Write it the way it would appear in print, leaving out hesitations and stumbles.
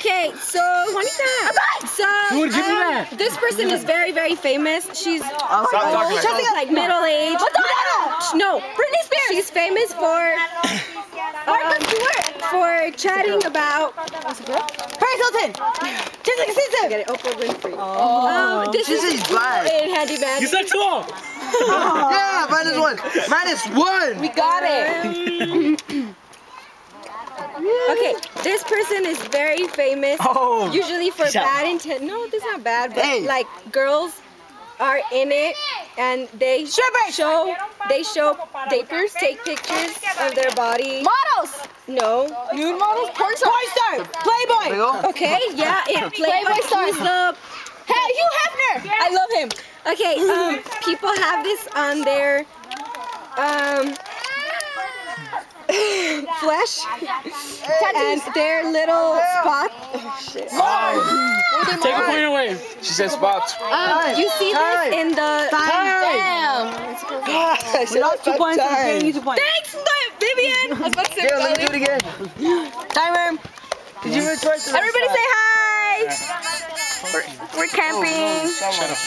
Okay, so this person is very, very famous. She's like middle aged. No, Britney Spears. She's famous for chatting about Paris Hilton. Jessica Simpson. Get it, Oprah Winfrey. This is black. Handy man. You said 2. Yeah, -1. -1. We got it. Okay, this person is very famous. Usually for bad intent. No, this is not bad, but like girls are in it and they show take pictures of their body. Models. No. Nude models. Porn star. Playboy. Okay, yeah, Playboy star. Hey, Hugh Hefner. I love him. Okay, people have this on their flesh and their little spots. Take a point away. She said spots. You see this in the Damn. We lost 2 points. Thanks, Vivian. I was about to say Let me do it again. Timer. Did you record? Everybody say hi. We're camping. Shut up.